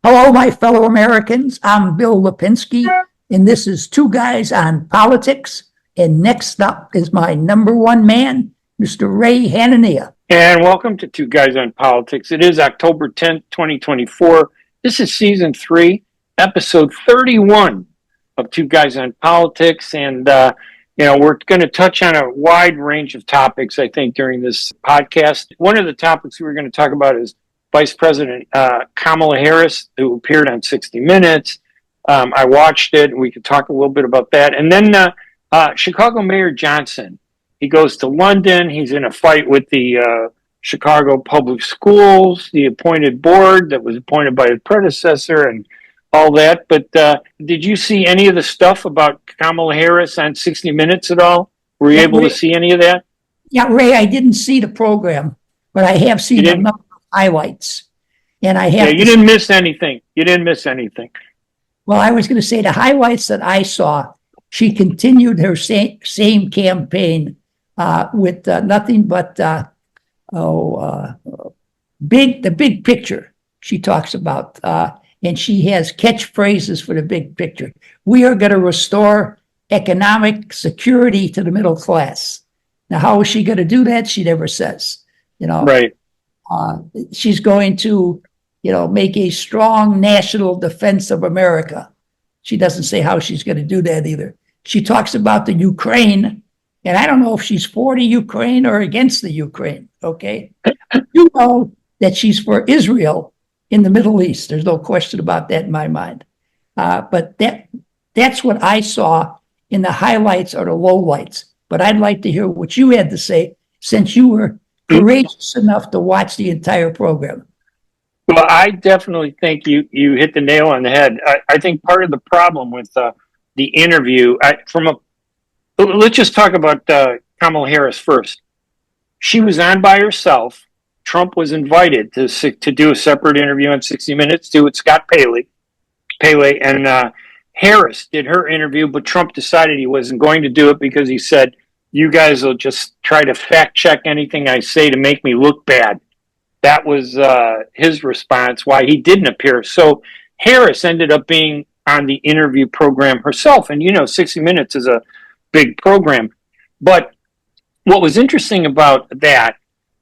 Hello, my fellow Americans. I'm Bill Lipinski, and this is Two Guys on Politics. And next up is my number one man, Mr. Ray Hanania. And welcome to Two Guys on Politics. It is October 10th, 2024. This is season 3, episode 31 of Two Guys on Politics. And, we're going to touch on a wide range of topics, I think, during this podcast. One of the topics we're going to talk about is Vice President Kamala Harris, who appeared on 60 Minutes. I watched it. We could talk a little bit about that. And then Chicago Mayor Johnson. He goes to London. He's in a fight with the Chicago Public Schools, the appointed board that was appointed by his predecessor and all that. But did you see any of the stuff about Kamala Harris on 60 Minutes at all? Were you able to see any of that? Yeah, Ray, I didn't see the program, but I have seen a number of highlights. And I have. Yeah, you didn't miss anything. You didn't miss anything. Well, I was going to say the highlights that I saw, she continued her same campaign with nothing but the big picture she talks about. And she has catchphrases for the big picture. We are going to restore economic security to the middle class. Now, how is she going to do that? She never says, Right. She's going to, make a strong national defense of America. She doesn't say how she's going to do that either. She talks about the Ukraine, and I don't know if she's for the Ukraine or against the Ukraine, okay? You know that she's for Israel in the Middle East. There's no question about that in my mind. But that's what I saw in the highlights or the lowlights. But I'd like to hear what you had to say since you were courageous enough to watch the entire program. Well, I definitely think you hit the nail on the head. I think part of the problem with the interview, let's just talk about Kamala Harris first. She was on by herself. Trump was invited to do a separate interview on 60 Minutes, with Scott Pele, and Harris did her interview, but Trump decided he wasn't going to do it because he said, you guys will just try to fact check anything I say to make me look bad. That was his response, why he didn't appear. So Harris ended up being on the interview program herself. And, 60 Minutes is a big program. But what was interesting about that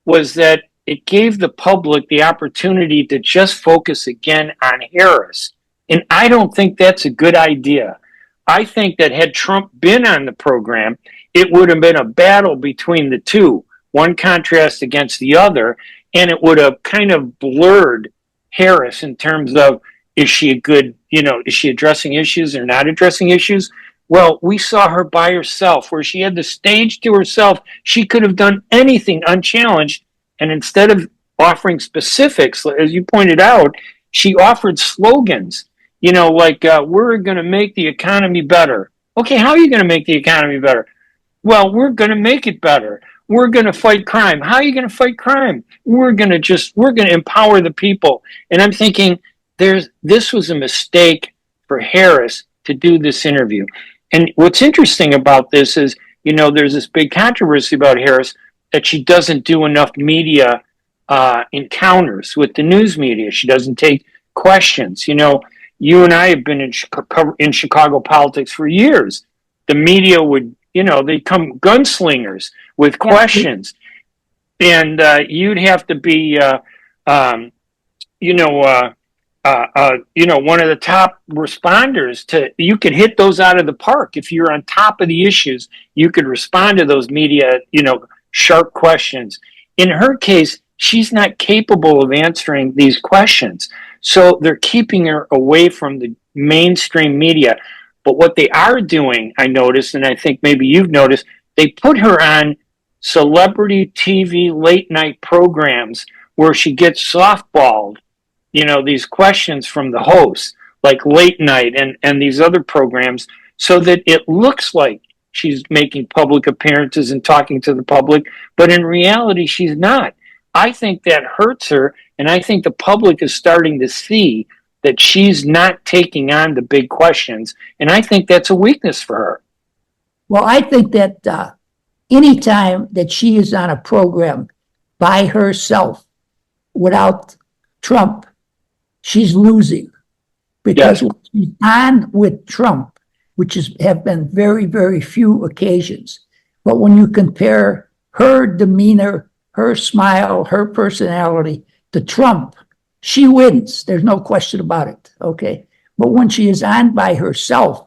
was that it gave the public the opportunity to just focus again on Harris. And I don't think that's a good idea. I think that had Trump been on the program, it would have been a battle between the two, one contrast against the other, and it would have kind of blurred Harris in terms of, is she a good, is she addressing issues or not addressing issues? Well, we saw her by herself, where she had the stage to herself. She could have done anything unchallenged. And instead of offering specifics, as you pointed out, she offered slogans, like, we're going to make the economy better. Okay, how are you going to make the economy better? Well, we're going to make it better. We're going to fight crime. How are you going to fight crime? We're going to empower the people. And I'm thinking this was a mistake for Harris to do this interview. And what's interesting about this is, there's this big controversy about Harris that she doesn't do enough media encounters with the news media. She doesn't take questions. You and I have been in Chicago politics for years. The media would, they come gunslingers with questions. And you'd have to be, one of the top responders you could hit those out of the park. If you're on top of the issues, you could respond to those media, sharp questions. In her case, she's not capable of answering these questions. So they're keeping her away from the mainstream media. But what they are doing, I noticed, and I think maybe you've noticed, they put her on celebrity TV late night programs where she gets softballed, these questions from the hosts, like Late Night and these other programs, so that it looks like she's making public appearances and talking to the public, but in reality, she's not. I think that hurts her, and I think the public is starting to see that she's not taking on the big questions, and I think that's a weakness for her. Well, I think that anytime that she is on a program by herself without Trump, she's losing because Yes. when she's on with Trump, have been very, very few occasions. But when you compare her demeanor, her smile, her personality to Trump, she wins. There's no question about it. Okay. But when she is on by herself,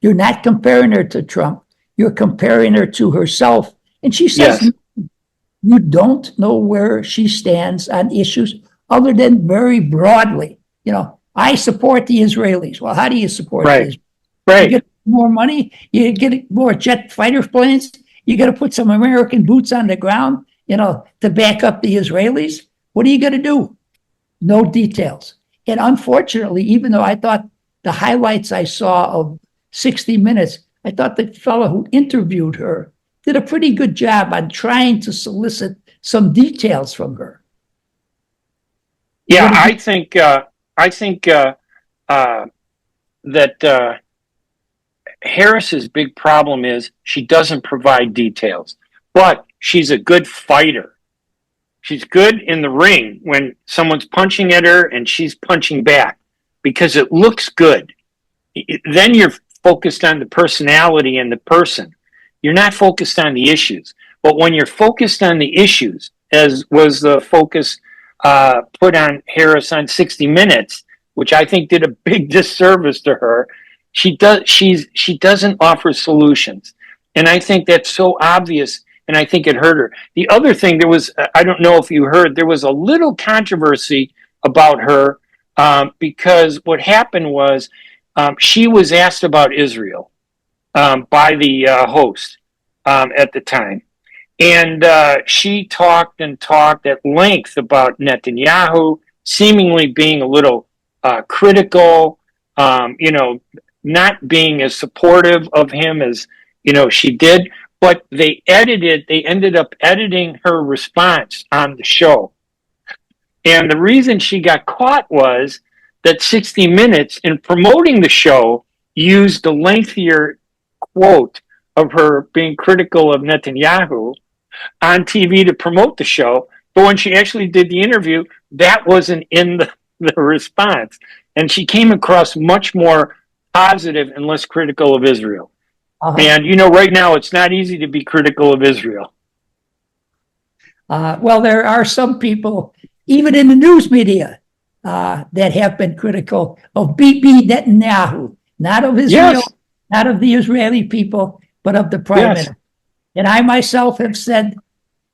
you're not comparing her to Trump. You're comparing her to herself. And she says, Yes. you don't know where she stands on issues other than very broadly. I support the Israelis. Well, how do you support the Right. Israelis? Right. You get more money, you get more jet fighter planes, you got to put some American boots on the ground, to back up the Israelis. What are you going to do? No details. And unfortunately, even though I thought the highlights I saw of 60 Minutes, I thought the fellow who interviewed her did a pretty good job on trying to solicit some details from her. Yeah, I think that Harris's big problem is she doesn't provide details, but she's a good fighter. She's good in the ring when someone's punching at her and she's punching back because it looks good. Then you're focused on the personality and the person. You're not focused on the issues. But when you're focused on the issues, as was the focus put on Harris on 60 Minutes, which I think did a big disservice to her, she doesn't offer solutions. And I think that's so obvious, and I think it hurt her. The other thing, there was, I don't know if you heard, there was a little controversy about her because what happened was she was asked about Israel by the host at the time. And she talked and talked at length about Netanyahu seemingly being a little critical, not being as supportive of him as, she did. But they ended up editing her response on the show. And the reason she got caught was that 60 Minutes, in promoting the show, used a lengthier quote of her being critical of Netanyahu on TV to promote the show. But when she actually did the interview, that wasn't in the response. And she came across much more positive and less critical of Israel. And, right now it's not easy to be critical of Israel. Well, there are some people, even in the news media, that have been critical of Bibi Netanyahu, not of Israel, Yes. not of the Israeli people, but of the prime minister. And I myself have said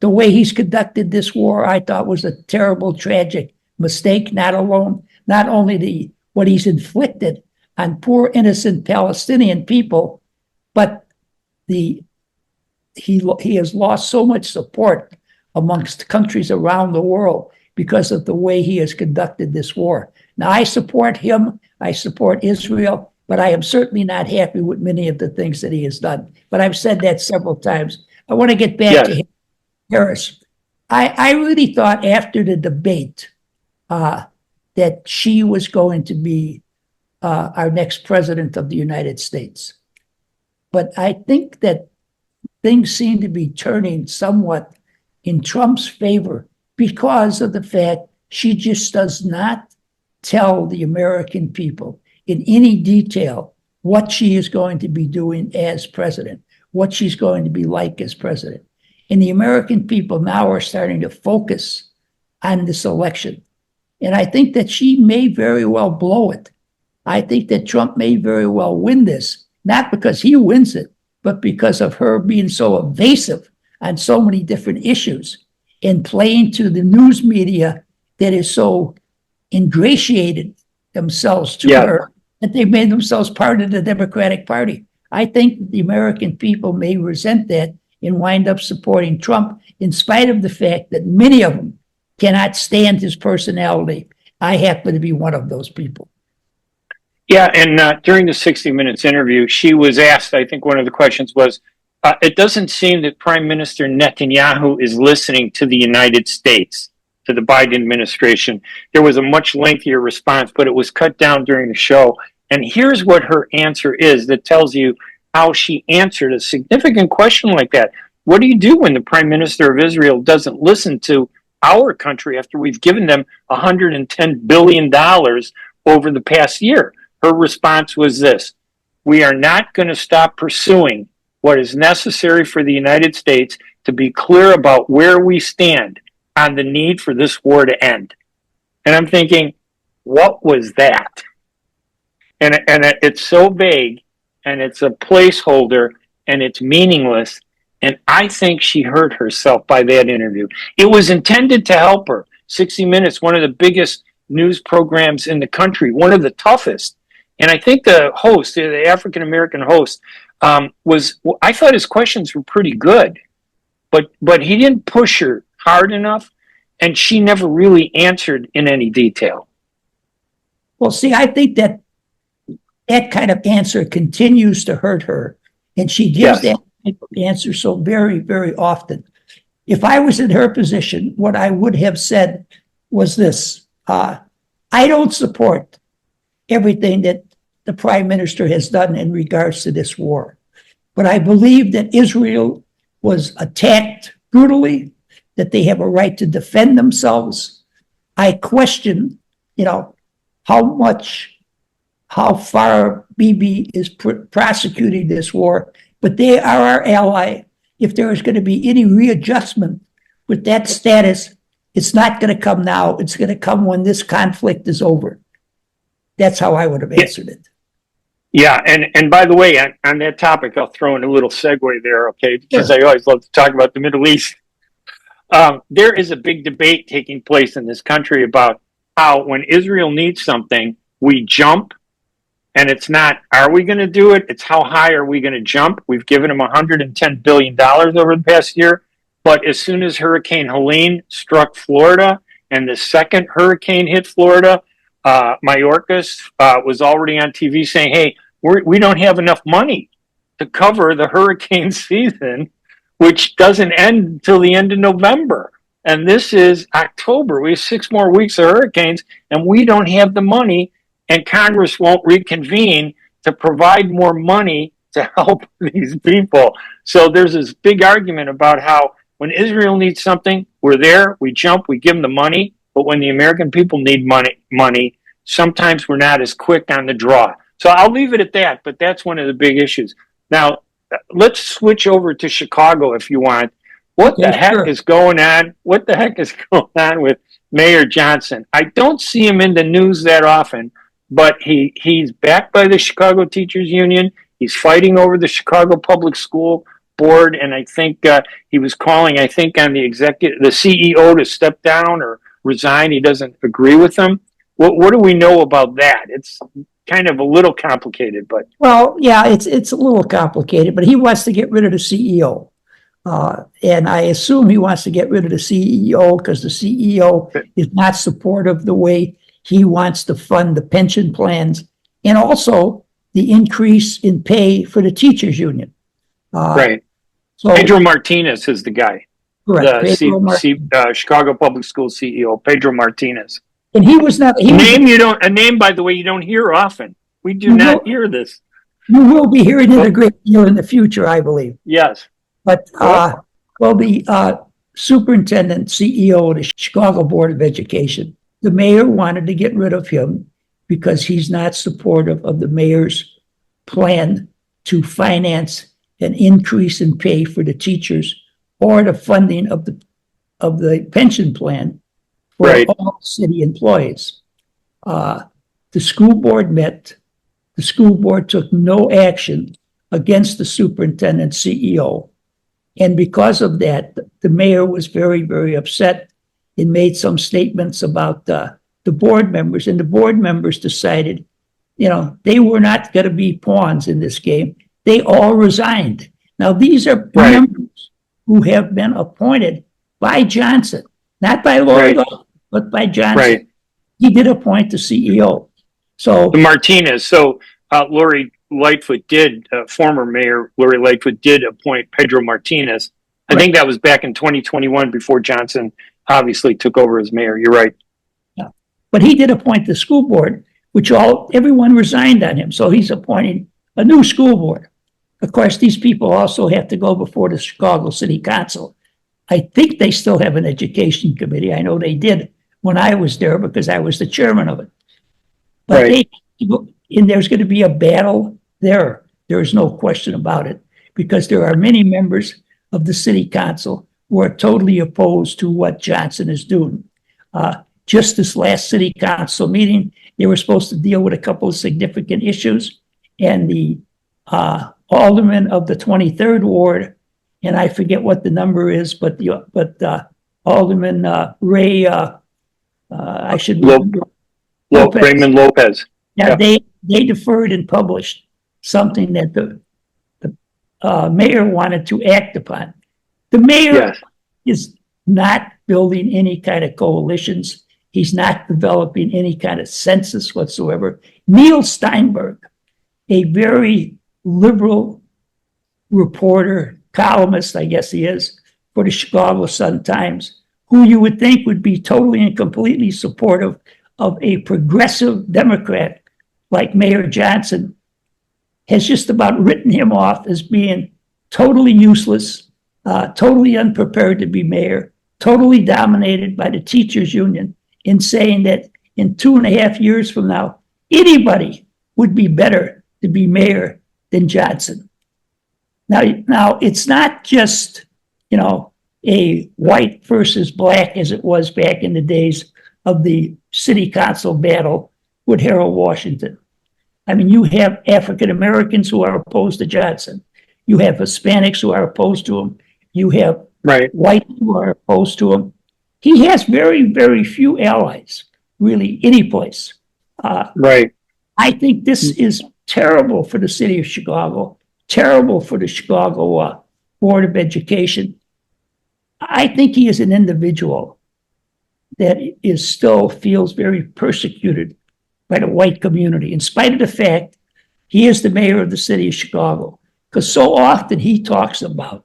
the way he's conducted this war, I thought was a terrible, tragic mistake. Not only what he's inflicted on poor, innocent Palestinian people, but he has lost so much support amongst countries around the world because of the way he has conducted this war. Now, I support him. I support Israel, but I am certainly not happy with many of the things that he has done. But I've said that several times. I want to get back to Harris. I really thought after the debate that she was going to be our next president of the United States. But I think that things seem to be turning somewhat in Trump's favor because of the fact she just does not tell the American people in any detail what she is going to be doing as president, what she's going to be like as president. And the American people now are starting to focus on this election. And I think that she may very well blow it. I think that Trump may very well win this, not because he wins it, but because of her being so evasive on so many different issues and playing to the news media that is so ingratiated themselves to her that they've made themselves part of the Democratic Party. I think the American people may resent that and wind up supporting Trump in spite of the fact that many of them cannot stand his personality. I happen to be one of those people. Yeah, and during the 60 Minutes interview, she was asked, I think one of the questions was, it doesn't seem that Prime Minister Netanyahu is listening to the United States, to the Biden administration. There was a much lengthier response, but it was cut down during the show. And here's what her answer is that tells you how she answered a significant question like that. What do you do when the Prime Minister of Israel doesn't listen to our country after we've given them $110 billion over the past year. Her response was this: we are not going to stop pursuing what is necessary for the United States to be clear about where we stand on the need for this war to end. And I'm thinking, what was that? And it's so vague, and it's a placeholder, and it's meaningless. And I think she hurt herself by that interview. It was intended to help her. 60 Minutes, one of the biggest news programs in the country, one of the toughest. And I think the host, the African-American host, I thought his questions were pretty good, but he didn't push her hard enough, and she never really answered in any detail. Well, see, I think that kind of answer continues to hurt her, and she gives that type of answer so very, very often. If I was in her position, what I would have said was this: I don't support everything that the prime minister has done in regards to this war, but I believe that Israel was attacked brutally, that they have a right to defend themselves. I question, how far Bibi is prosecuting this war, but they are our ally. If there is going to be any readjustment with that status, it's not going to come now. It's going to come when this conflict is over. That's how I would have answered it. Yeah, and by the way, on that topic, I'll throw in a little segue there, okay? Because I always love to talk about the Middle East. There is a big debate taking place in this country about how when Israel needs something, we jump, and it's not, are we going to do it? It's how high are we going to jump? We've given them $110 billion over the past year, but as soon as Hurricane Helene struck Florida and the second hurricane hit Florida, Mayorkas was already on TV saying, hey, we don't have enough money to cover the hurricane season, which doesn't end until the end of November. And this is October. We have 6 more weeks of hurricanes, and we don't have the money, and Congress won't reconvene to provide more money to help these people. So there's this big argument about how when Israel needs something, we're there, we jump, we give them the money. But when the American people need money, sometimes we're not as quick on the draw. So I'll leave it at that, but that's one of the big issues. Now, let's switch over to Chicago if you want. What the heck is going on? What the heck is going on with Mayor Johnson? I don't see him in the news that often, but he's backed by the Chicago Teachers Union. He's fighting over the Chicago Public School Board, and I think he was calling, on the CEO to step down or resign. He doesn't agree with them. What do we know about that? It's kind of a little complicated, but it's a little complicated. But he wants to get rid of the CEO, and I assume he wants to get rid of the CEO because the CEO is not supportive of the way he wants to fund the pension plans and also the increase in pay for the teachers union. Right. So Pedro Martinez is the guy. Correct. The Chicago Public School CEO, Pedro Martinez. And he was not a name, by the way, you don't hear often. We do not hear this. You will be hearing it a great deal in the future, I believe. Yes. But the superintendent CEO of the Chicago Board of Education, the mayor wanted to get rid of him because he's not supportive of the mayor's plan to finance an increase in pay for the teachers or the funding of the pension plan for all city employees. The school board met. The school board took no action against the superintendent CEO. And because of that, the mayor was very, very upset and made some statements about the board members. And the board members decided, they were not going to be pawns in this game. They all resigned. Now, these are members who have been appointed by Johnson, not by Lori Lightfoot, but by Johnson. Right. He did appoint the CEO. So Martinez. So Lori Lightfoot former Mayor Lori Lightfoot did appoint Pedro Martinez. I think that was back in 2021 before Johnson obviously took over as mayor. You're right. Yeah. But he did appoint the school board, which everyone resigned on him. So he's appointing a new school board. Of course, these people also have to go before the Chicago City Council. I think they still have an education committee. I know they did when I was there because I was the chairman of it. But Right. and there's going to be a battle there. There's no question about it, because there are many members of the city council who are totally opposed to what Johnson is doing. Just this last city council meeting, they were supposed to deal with a couple of significant issues, and the alderman of the 23rd ward, and I forget what the number is, but Alderman Ray, I should remember. Lopez. Raymond Lopez. Yeah, they deferred and published something that the mayor wanted to act upon. The mayor is not building any kind of coalitions. He's not developing any kind of census whatsoever. Neil Steinberg, a very liberal reporter, columnist, I guess he is, for the Chicago Sun-Times, who you would think would be totally and completely supportive of a progressive Democrat like Mayor Johnson, has just about written him off as being totally useless, totally unprepared to be mayor, totally dominated by the teachers union, in saying that in 2.5 years from now, anybody would be better to be mayor than Johnson. Now it's not just, a white versus black as it was back in the days of the city council battle with Harold Washington. I mean, you have African Americans who are opposed to Johnson. You have Hispanics who are opposed to him. You have whites who are opposed to him. He has very, very few allies, really, any place. I think this is terrible for the city of Chicago, terrible for the Chicago Board of Education. I think he is an individual that still feels very persecuted by the white community, in spite of the fact he is the mayor of the city of Chicago. Because so often he talks about,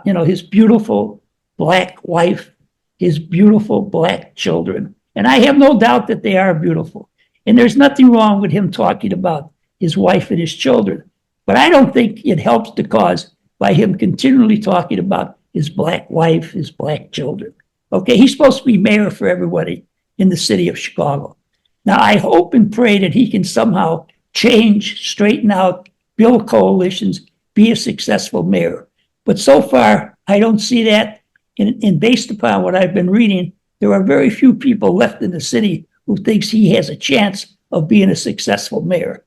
his beautiful black wife, his beautiful black children. And I have no doubt that they are beautiful. And there's nothing wrong with him talking about his wife and his children. But I don't think it helps the cause by him continually talking about his black wife, his black children. Okay, he's supposed to be mayor for everybody in the city of Chicago. Now, I hope and pray that he can somehow change, straighten out, build coalitions, be a successful mayor. But so far, I don't see that. And based upon what I've been reading, there are very few people left in the city who thinks he has a chance of being a successful mayor.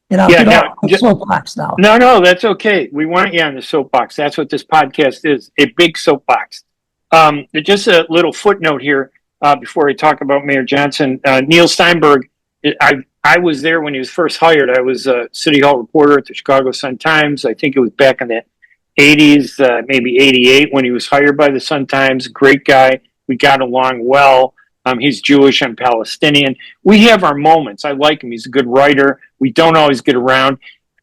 And I'll get off the soapbox now. No, that's okay. We want you on the soapbox. That's what this podcast is, a big soapbox. Just a little footnote here before I talk about Mayor Johnson. Neil Steinberg, I was there when he was first hired. I was a City Hall reporter at the Chicago Sun-Times. I think it was back in the 80s, maybe 88, when he was hired by the Sun-Times. Great guy. We got along well. He's Jewish, I'm Palestinian. We have our moments. I like him. He's a good writer. We don't always get around.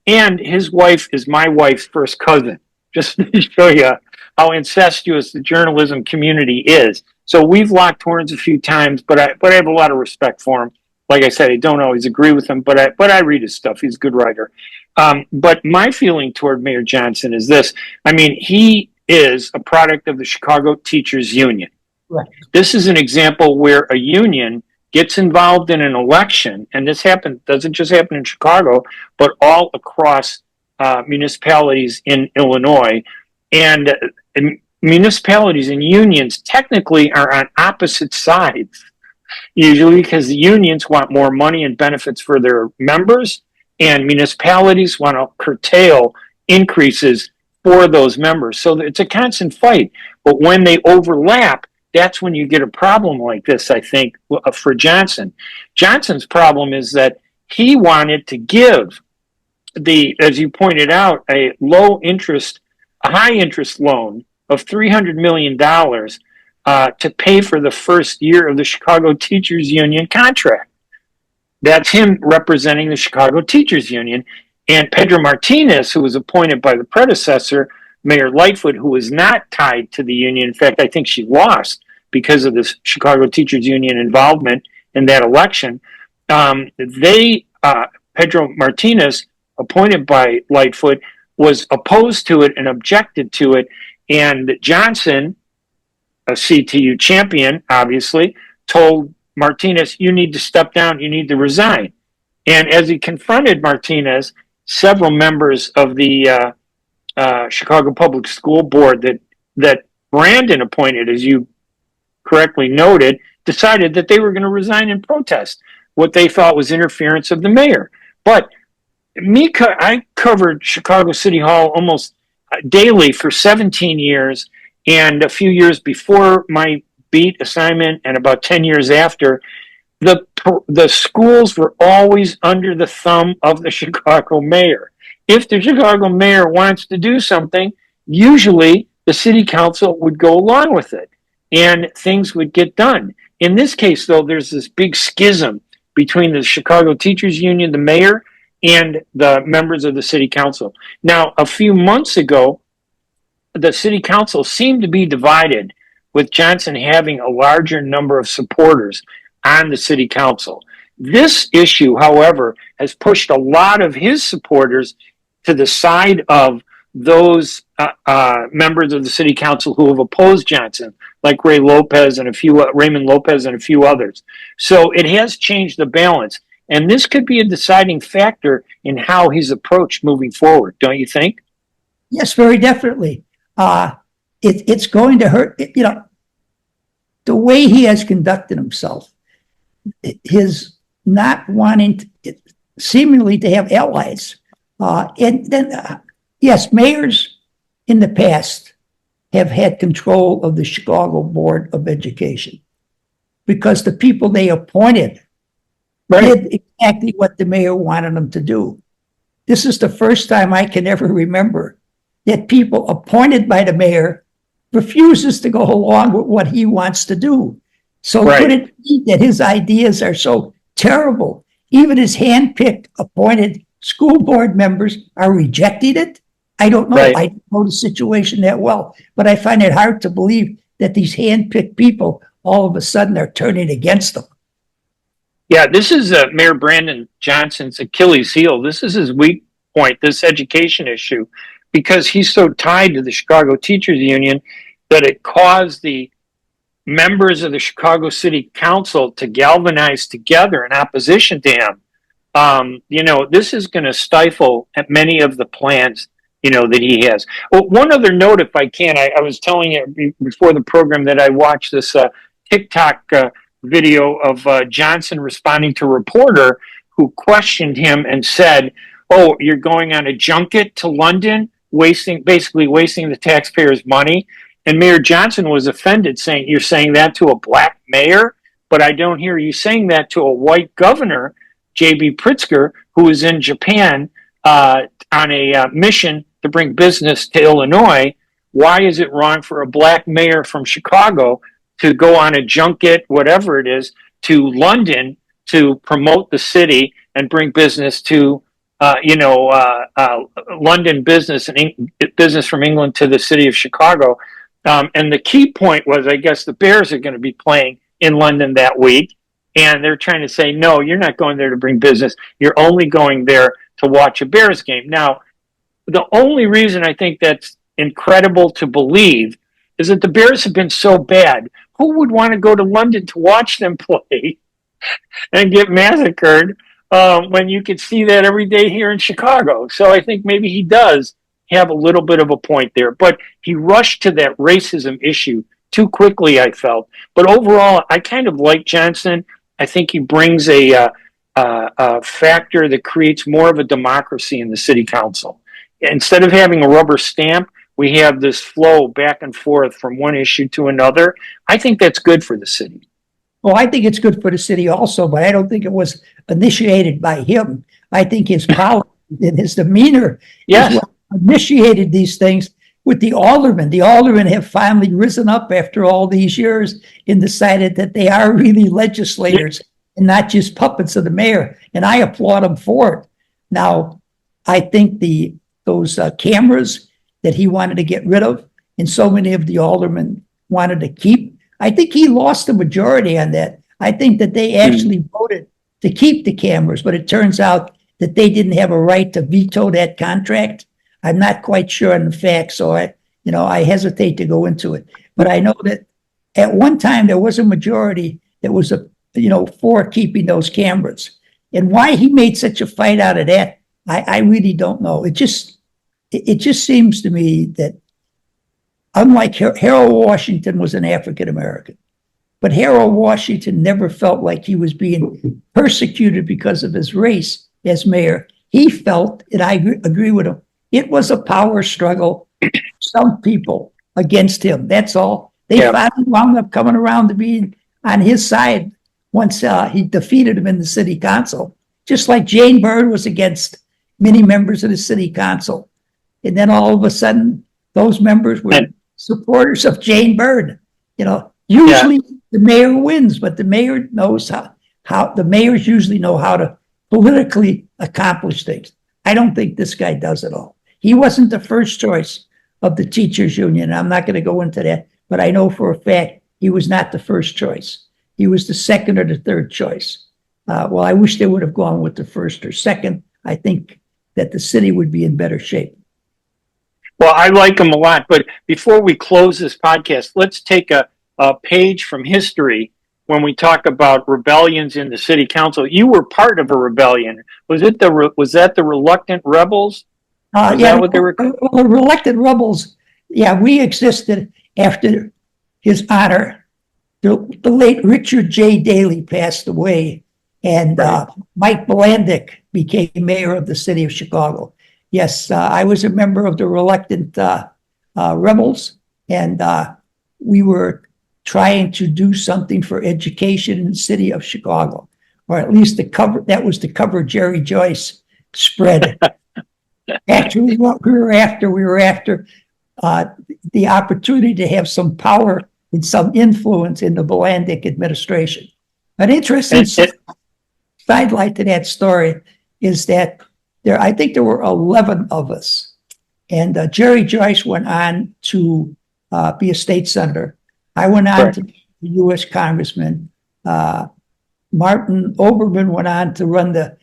And his wife is my wife's first cousin, just to show you how incestuous the journalism community is. So we've locked horns a few times, but I have a lot of respect for him. Like I said, I don't always agree with him, but I read his stuff. He's a good writer. But my feeling toward Mayor Johnson is this. I mean, he is a product of the Chicago Teachers Union. Right. This is an example where a union gets involved in an election, and this doesn't just happen in Chicago, but all across municipalities in Illinois. And municipalities and unions technically are on opposite sides, usually, because the unions want more money and benefits for their members, and municipalities want to curtail increases for those members. So it's a constant fight. But when they overlap, that's when you get a problem like this, I think, for Johnson. Johnson's problem is that he wanted to give as you pointed out, a high interest loan of $300 million to pay for the first year of the Chicago Teachers Union contract. That's him representing the Chicago Teachers Union. And Pedro Martinez, who was appointed by the predecessor, Mayor Lightfoot, who was not tied to the union. In fact, I think she lost because of the Chicago Teachers Union involvement in that election. Pedro Martinez, appointed by Lightfoot, was opposed to it and objected to it. And Johnson, a CTU champion, obviously, told Martinez, you need to step down, you need to resign. And as he confronted Martinez, several members of the Chicago Public School Board that Brandon appointed, as you correctly noted, decided that they were going to resign in protest, what they thought was interference of the mayor. But I covered Chicago City Hall almost daily for 17 years, and a few years before my beat assignment and about 10 years after, the schools were always under the thumb of the Chicago mayor. If the Chicago mayor wants to do something, usually the city council would go along with it and things would get done. In this case, though, there's this big schism between the Chicago Teachers Union, the mayor, and the members of the city council. Now, a few months ago, the city council seemed to be divided, with Johnson having a larger number of supporters on the city council. This issue, however, has pushed a lot of his supporters to the side of those members of the city council who have opposed Johnson, like Raymond Lopez and a few others. So it has changed the balance. And this could be a deciding factor in how he's approached moving forward, don't you think? Yes, very definitely. It's going to hurt, the way he has conducted himself, his not wanting seemingly to have allies. And then, yes, mayors in the past have had control of the Chicago Board of Education because the people they appointed did exactly what the mayor wanted them to do. This is the first time I can ever remember that people appointed by the mayor refuses to go along with what he wants to do. So could it be that his ideas are so terrible? Even his hand-picked appointed school board members are rejecting it? I don't know. I don't know the situation that well, but I find it hard to believe that these hand-picked people all of a sudden are turning against them. Yeah, this is Mayor Brandon Johnson's Achilles heel. This is his weak point, this education issue, because he's so tied to the Chicago Teachers Union that it caused the members of the Chicago City Council to galvanize together in opposition to him. This is going to stifle at many of the plans, that he has. Well, one other note, if I can, I was telling you before the program that I watched this TikTok video of Johnson responding to a reporter who questioned him and said, "Oh, you're going on a junket to London, basically wasting the taxpayers' money." And Mayor Johnson was offended, saying, "You're saying that to a black mayor, but I don't hear you saying that to a white governor, J.B. Pritzker, who is in Japan on a mission to bring business to Illinois. Why is it wrong for a black mayor from Chicago to go on a junket, whatever it is, to London to promote the city and bring business to, London business and business from England to the city of Chicago?" And the key point was, I guess the Bears are going to be playing in London that week. And they're trying to say, no, you're not going there to bring business. You're only going there to watch a Bears game. Now, the only reason I think that's incredible to believe is that the Bears have been so bad. Who would want to go to London to watch them play and get massacred when you could see that every day here in Chicago? So I think maybe he does have a little bit of a point there, but he rushed to that racism issue too quickly, I felt. But overall, I kind of like Johnson. I think he brings a factor that creates more of a democracy in the city council. Instead of having a rubber stamp, we have this flow back and forth from one issue to another. I think that's good for the city. Well, I think it's good for the city also, but I don't think it was initiated by him. I think his policy and his demeanor is what initiated these things with the aldermen. The aldermen have finally risen up after all these years and decided that they are really legislators and not just puppets of the mayor. And I applaud them for it. Now, I think those cameras that he wanted to get rid of and so many of the aldermen wanted to keep, I think he lost the majority on that. I think that they actually voted to keep the cameras, but it turns out that they didn't have a right to veto that contract. I'm not quite sure on the facts, so I hesitate to go into it, but I know that at one time there was a majority that was for keeping those cameras, and why he made such a fight out of that, I really don't know. It just seems to me that unlike Harold Washington was an African American, but Harold Washington never felt like he was being persecuted because of his race as mayor. He felt, and I agree with him, it was a power struggle. Some people against him. That's all. They finally wound up coming around to being on his side once he defeated him in the city council. Just like Jane Byrd was against many members of the city council. And then all of a sudden, those members were supporters of Jane Byrd. Usually the mayor wins, but the mayor knows how the mayors usually know how to politically accomplish things. I don't think this guy does it all. He wasn't the first choice of the teachers union. I'm not going to go into that, but I know for a fact he was not the first choice. He was the second or the third choice. Well, I wish they would have gone with the first or second. I think that the city would be in better shape. Well, I like him a lot, but before we close this podcast, let's take a page from history when we talk about rebellions in the city council. You were part of a rebellion. Was that the Reluctant Rebels? Is that what they were called? The Reluctant Rebels. Yeah, we existed after his honor. The late Richard J. Daley passed away, and Mike Blandick became mayor of the city of Chicago. Yes, I was a member of the Reluctant Rebels, and we were trying to do something for education in the city of Chicago, or at least that was the cover Jerry Joyce spread. Actually, what we were after the opportunity to have some power and some influence in the Blandick administration. An interesting sidelight to that story is that I think there were 11 of us, and Jerry Joyce went on to be a state senator. I went on to be a U.S. congressman. Martin Oberman went on to run the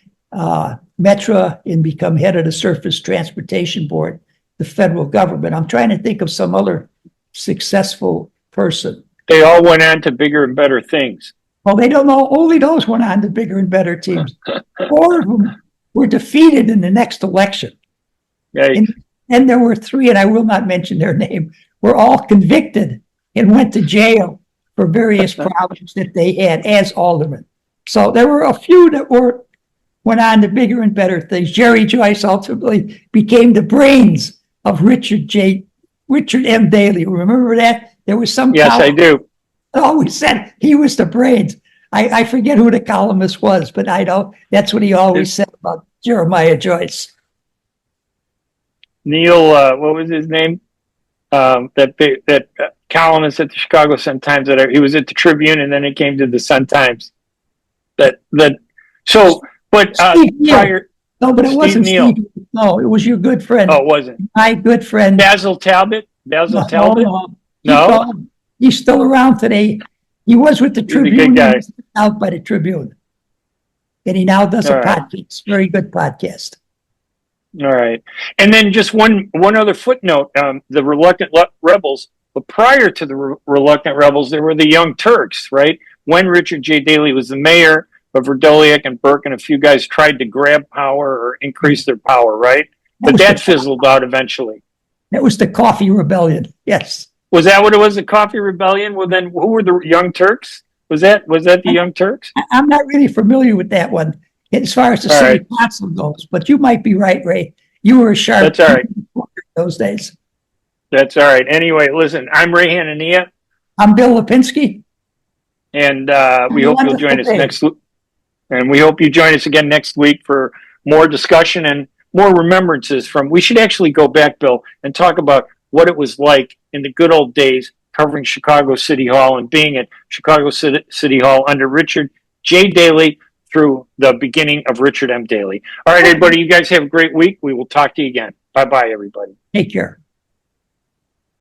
Metro and become head of the Surface Transportation Board, the federal government. I'm trying to think of some other successful person. They all went on to bigger and better things. Well, they don't know. Only those went on to bigger and better teams. 4 of them were defeated in the next election. Right. And there were 3, and I will not mention their name, were all convicted and went to jail for various problems that they had as aldermen. So there were a few that went on to bigger and better things. Jerry Joyce ultimately became the brains of Richard M. Daley. Remember that? There was some Yes, I do. Always said he was the brains. I forget who the columnist was, but I know that's what he always said about Jeremiah Joyce. Neil, what was his name? That columnist at the Chicago Sun-Times. He was at the Tribune, and then it came to the Sun-Times. Prior. No, but it wasn't Neil. Steve. No, it was your good friend. Oh, it wasn't. My good friend. Basil Talbot? Talbot? No? He's still around today. He was with the Tribune. He's a good guy. He was out by the Tribune. And he now does a podcast. Very good podcast. All right. And then just one other footnote, the Reluctant Rebels, but prior to the Reluctant Rebels, there were the Young Turks, right? When Richard J. Daley was the mayor, but Verdoliak and Burke and a few guys tried to grab power or increase their power, right? But that fizzled out eventually. That was the Coffee Rebellion. Yes. Was that what it was, the Coffee Rebellion? Well, then who were the Young Turks? Was that the Young Turks? I'm not really familiar with that one as far as the city council goes, but you might be right, Ray. You were a sharp. That's all right. Those days. That's all right. Anyway, listen, I'm Ray Hanania. I'm Bill Lipinski. And we hope you'll join us next week. And we hope you join us again next week for more discussion and more remembrances we should actually go back, Bill, and talk about what it was like in the good old days covering Chicago City Hall and being at Chicago City Hall under Richard J. Daley through the beginning of Richard M. Daley. All right, everybody, you guys have a great week. We will talk to you again. Bye-bye, everybody. Take care.